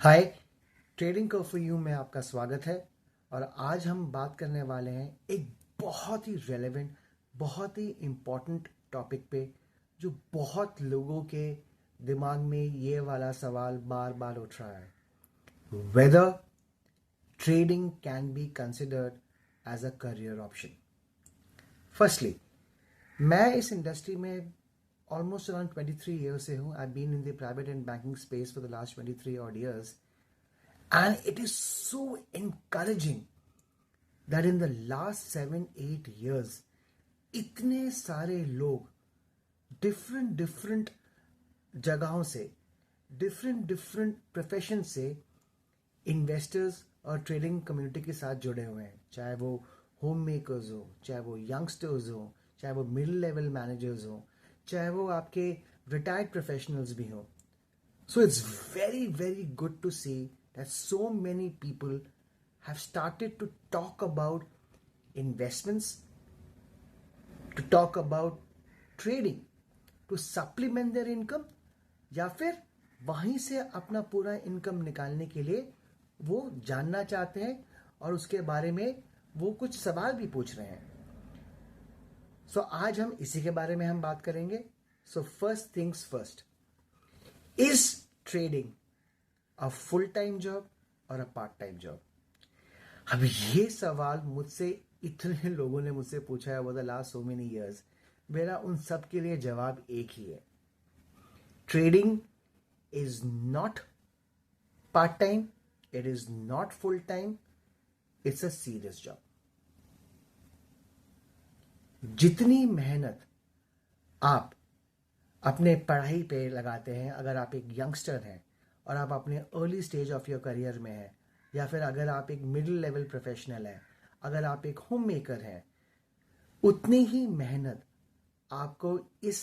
Hi, trading Cuffe you में आपका स्वागत है। और आज हम बात करने वाले हैं एक बहुत ही रेलेवेंट, बहुत ही इम्पोर्टेंट टॉपिक पे, जो बहुत लोगों के दिमाग में ये वाला सवाल बार बार उठ रहा है। Whether trading can be considered as a career option. Firstly, मैं इस इंडस्ट्री में ऑलमोस्ट अराउंड 23 ईयर्स से हूँ। I been in the private and banking space for the last 23 odd years. And it is so encouraging that in the last 7-8 years, इतने सारे लोग different different जगहों से, डिफरेंट डिफरेंट प्रोफेशन से investors और trading community के साथ जुड़े हुए हैं। चाहे वो होम मेकर्स हो, चाहे वो यंगस्टर्स हो, चाहे वो मिडिल लेवल मैनेजर्स हो, चाहे वो आपके रिटायर्ड प्रोफेशनल्स भी हों। So it's very, very good to see that so many people have started to talk about investments, to talk about trading, to supplement their income, या फिर वहीं से अपना पूरा इनकम निकालने के लिए वो जानना चाहते हैं और उसके बारे में वो कुछ सवाल भी पूछ रहे हैं। आज हम इसी के बारे में हम बात करेंगे। First things first, is trading a full time job और अ पार्ट टाइम जॉब? अब ये सवाल मुझसे इतने लोगों ने मुझसे पूछा है over the last so many years. मेरा उन सब के लिए जवाब एक ही है। Trading is not part time, it is not full time, it's a serious job. जितनी मेहनत आप अपने पढ़ाई पे लगाते हैं, अगर आप एक यंगस्टर हैं और आप अपने early stage of your career में हैं, या फिर अगर आप एक मिडिल लेवल प्रोफेशनल हैं, अगर आप एक होम मेकर हैं, उतनी ही मेहनत आपको इस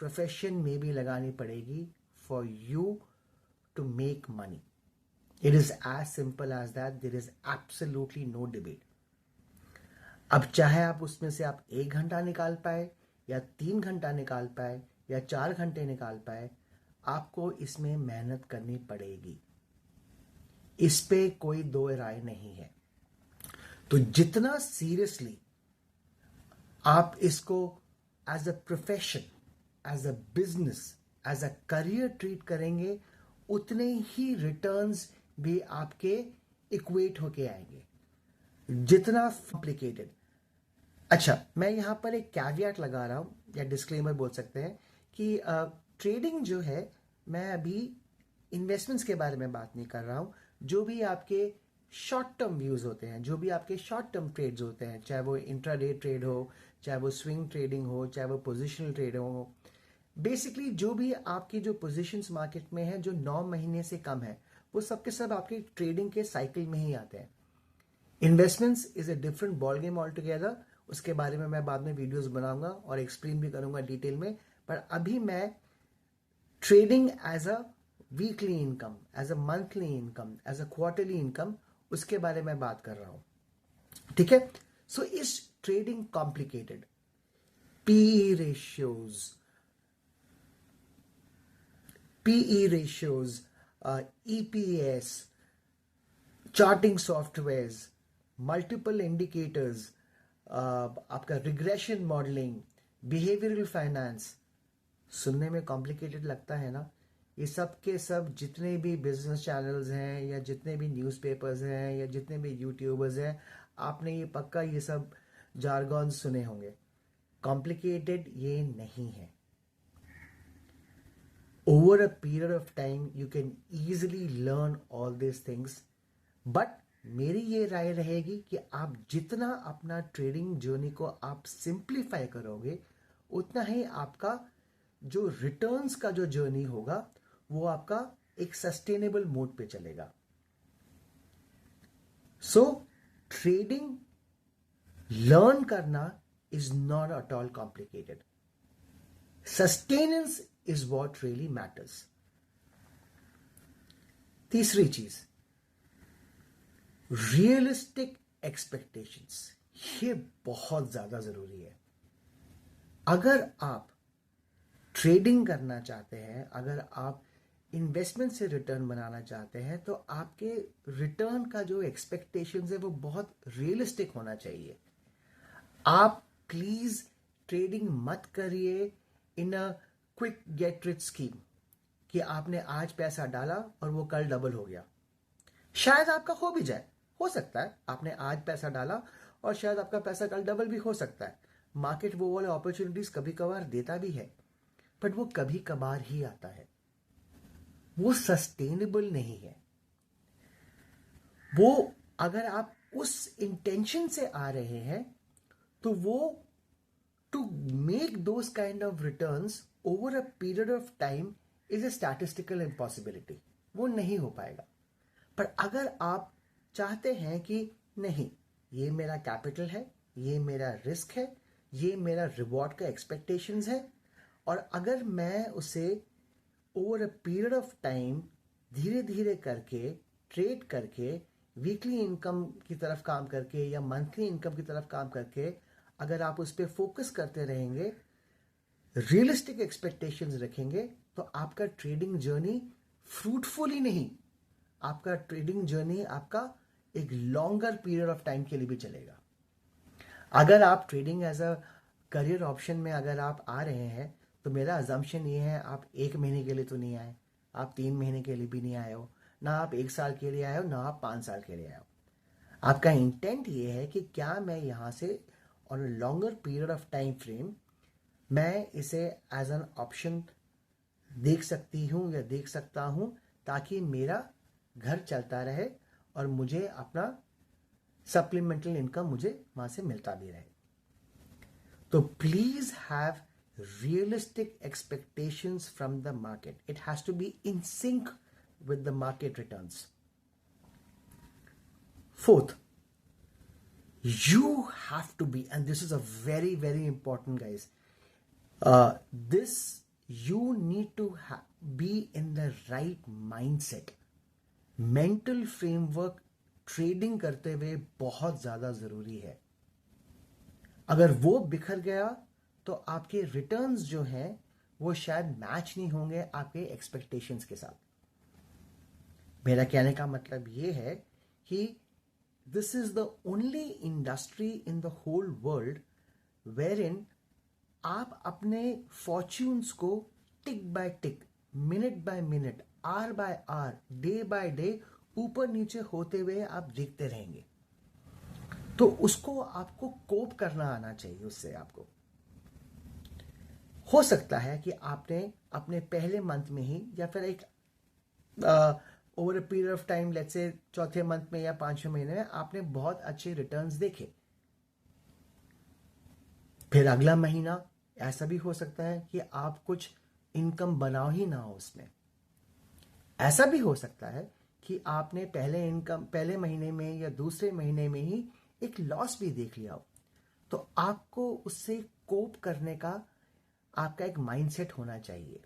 प्रोफेशन में भी लगानी पड़ेगी for you to make money. It is as simple as that. There is absolutely no debate. अब चाहे आप उसमें से आप 1 घंटा निकाल पाए, या 3 घंटा निकाल पाए, या 4 घंटे निकाल पाए, आपको इसमें मेहनत करनी पड़ेगी। इस पे कोई दो राय नहीं है। तो जितना सीरियसली आप इसको as a profession, as a business, as a career treat करेंगे, उतने ही रिटर्न्स भी आपके इक्वेट होके आएंगे। जितना कॉम्प्लिकेटेड, अच्छा, मैं यहां पर एक कैवियट लगा रहा हूं, या डिस्क्लेमर बोल सकते हैं कि ट्रेडिंग जो है, मैं अभी इन्वेस्टमेंट्स के बारे में बात नहीं कर रहा हूं। जो भी आपके शॉर्ट टर्म व्यूज होते हैं, जो भी आपके शॉर्ट टर्म ट्रेड्स होते हैं, चाहे वो इंट्राडे ट्रेड हो, चाहे वो स्विंग ट्रेडिंग हो, चाहे वो पोजिशनल ट्रेड हो, बेसिकली जो भी आपकी जो पोजिशंस मार्केट में है जो 9 महीने से कम है, वो सब के सब आपके ट्रेडिंग के साइकिल में ही आते हैं। Investments is a different ball game all together. उसके बारे में मैं बाद में वीडियोस बनाऊंगा और एक्सप्लेन भी करूंगा डिटेल में। पर अभी मैं trading as a weekly income, as a monthly income, as a quarterly income, उसके बारे में बात कर रहा हूं। ठीक है। Is trading complicated? PE ratios, PE ratios, EPS, charting softwares, multiple indicators, आपका रिग्रेशन मॉडलिंग, बिहेवियरल फाइनेंस, सुनने में कॉम्प्लिकेटेड लगता है ना? ये सब के सब जितने भी बिजनेस चैनल्स हैं, या जितने भी न्यूज़पेपर्स हैं, या जितने भी यूट्यूबर्स हैं, आपने ये पक्का ये सब जारगॉन सुने होंगे। कॉम्प्लिकेटेड ये नहीं है। Over a period of time you can easily learn all this things. But मेरी ये राय रहेगी कि आप जितना अपना ट्रेडिंग जर्नी को आप सिंप्लीफाई करोगे, उतना ही आपका जो रिटर्न्स का जो जर्नी होगा, वो आपका एक सस्टेनेबल मोड पे चलेगा। ट्रेडिंग लर्न करना is not at all complicated. Sustenance is what really matters. तीसरी चीज, रियलिस्टिक एक्सपेक्टेशंस, ये बहुत ज्यादा जरूरी है। अगर आप ट्रेडिंग करना चाहते हैं, अगर आप इन्वेस्टमेंट से रिटर्न बनाना चाहते हैं तो आपके रिटर्न का जो एक्सपेक्टेशंस है वो बहुत रियलिस्टिक होना चाहिए। आप प्लीज ट्रेडिंग मत करिए in a quick get rich scheme कि आपने आज पैसा डाला और वो कल डबल हो गया। शायद आपका हो भी जाए, हो सकता है आपने आज पैसा डाला और शायद आपका पैसा कल डबल भी हो सकता है। मार्केट वो वाले अपॉर्चुनिटीज कभी कभार देता भी है, बट वो कभी कभार ही आता है, वो सस्टेनेबल नहीं है। वो अगर आप उस इंटेंशन से आ रहे हैं तो वो to make those kind of returns over a period of time is a statistical impossibility, वो नहीं हो पाएगा। पर अगर आप चाहते हैं कि नहीं, ये मेरा कैपिटल है, ये मेरा रिस्क है, ये मेरा रिवॉर्ड का एक्सपेक्टेशंस है, और अगर मैं उसे over a period of time धीरे धीरे करके ट्रेड करके वीकली इनकम की तरफ काम करके या मंथली इनकम की तरफ काम करके अगर आप उस पर फोकस करते रहेंगे, रियलिस्टिक एक्सपेक्टेशंस रखेंगे, तो आपका ट्रेडिंग जर्नी फ्रूटफुल ही नहीं, आपका ट्रेडिंग जर्नी आपका एक लॉन्गर पीरियड ऑफ टाइम के लिए भी चलेगा। अगर आप trading as a career option में अगर आप आ रहे हैं तो मेरा अजम्पशन ये है आप 1 महीने के लिए तो नहीं आए, आप 3 महीने के लिए भी नहीं आए हो, ना आप 1 साल के लिए आए हो, ना आप 5 साल के लिए आए हो। आपका इंटेंट ये है कि क्या मैं यहाँ से on a longer period of time frame मैं इसे एज एन ऑप्शन देख सकती हूँ या देख सकता हूँ ताकि मेरा घर चलता रहे और मुझे अपना सप्लीमेंटल इनकम मुझे वहां से मिलता भी रहे। तो please have realistic expectations from the market. It has to be in sync with the market returns. Fourth, you have to be, and this is a very, very important, guys. This you need to be in the right mindset. Mental framework trading करते हुए बहुत ज्यादा जरूरी है। अगर वो बिखर गया तो आपके रिटर्न्स जो हैं वो शायद मैच नहीं होंगे आपके एक्सपेक्टेशंस के साथ। मेरा कहने का मतलब ये है कि this is the only industry in the whole world where in आप अपने फॉर्च्यून्स को tick by tick, minute by minute, hour by hour, day by day ऊपर नीचे होते हुए आप देखते रहेंगे। तो उसको आपको कोप करना आना चाहिए। उससे आपको हो सकता है कि आपने अपने पहले मंथ में ही या फिर एक over a period of time, let's say चौथे मंथ में या 5वें महीने में आपने बहुत अच्छे रिटर्न्स देखे, फिर अगला महीना ऐसा भी हो सकता है कि आप कुछ इनकम बनाओ ही ना हो उसमें। ऐसा भी हो सकता है कि आपने पहले महीने में या दूसरे महीने में ही एक लॉस भी देख लिया हो। तो आपको उससे कोप करने का आपका एक माइंडसेट होना चाहिए।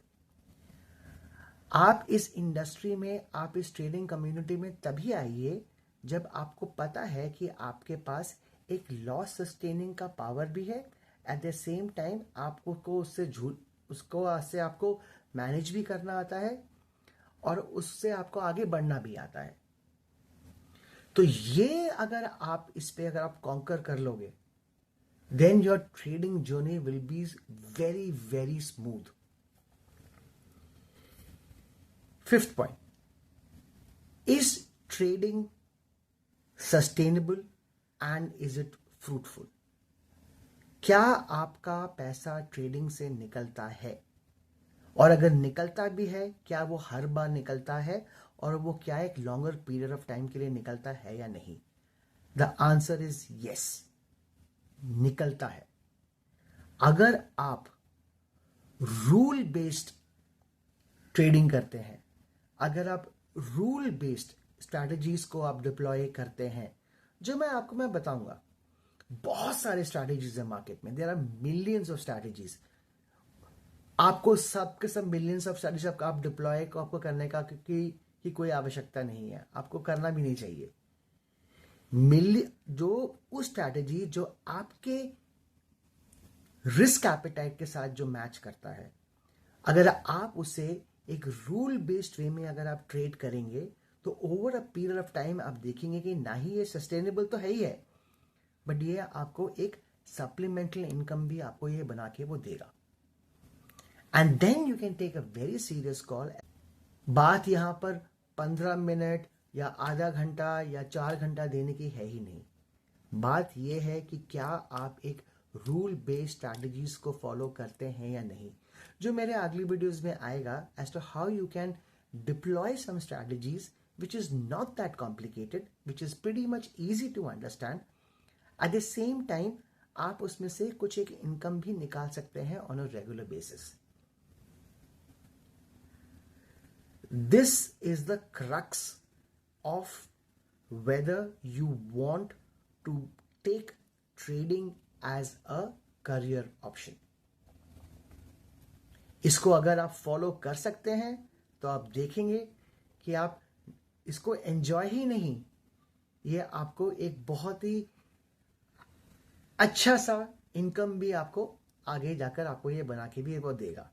आप इस इंडस्ट्री में, आप इस ट्रेडिंग कम्युनिटी में तभी आइए जब आपको पता है कि आपके पास एक लॉस सस्टेनिंग का पावर भी है, एट द सेम टाइम आपको उससे आपको मैनेज भी करना आता है और उससे आपको आगे बढ़ना भी आता है। तो ये अगर आप इस पे अगर आप कॉन्कर कर लोगे, then your trading journey will be very, very smooth. Fifth point, is trading sustainable and is it fruitful? क्या आपका पैसा ट्रेडिंग से निकलता है? और अगर निकलता भी है, क्या वो हर बार निकलता है और वो क्या एक लॉन्गर पीरियड ऑफ टाइम के लिए निकलता है या नहीं? द आंसर इज यस, निकलता है। अगर आप रूल बेस्ड ट्रेडिंग करते हैं, अगर आप रूल बेस्ड स्ट्रैटेजीज को आप डिप्लॉय करते हैं, जो मैं बताऊंगा, बहुत सारे स्ट्रैटेजीज है मार्केट में, there are millions of strategies. आपको सबके सब मिलियंस ऑफ स्ट्रैटेजी आप डिप्लॉय को आपको करने का की कोई आवश्यकता नहीं है, आपको करना भी नहीं चाहिए। जो उस स्ट्रैटेजी जो आपके रिस्क एपेटाइट के साथ जो मैच करता है, अगर आप उसे एक रूल बेस्ड वे में अगर आप ट्रेड करेंगे तो over a period of time आप देखेंगे कि ना ही ये सस्टेनेबल तो है ही है, बट ये आपको एक सप्लीमेंटल इनकम भी आपको ये बना के वो देगा। And then you can take a very serious call. बात यहां पर 15 मिनट या आधा घंटा या 4 घंटा देने की है ही नहीं। बात यह है कि क्या आप एक रूल बेस्ड स्ट्रैटेजीज को फॉलो करते हैं या नहीं, जो मेरे अगली वीडियोस में आएगा as to how you can deploy some strategies which is not that complicated, which is pretty much easy to understand. At the same time आप उसमें से कुछ एक इनकम भी निकाल सकते हैं on a regular basis. This is the crux of whether you want to take trading as a career option. इसको अगर आप फॉलो कर सकते हैं तो आप देखेंगे कि आप इसको एंजॉय ही नहीं, ये आपको एक बहुत ही अच्छा सा इनकम भी आपको आगे जाकर आपको ये बना के भी वो देगा।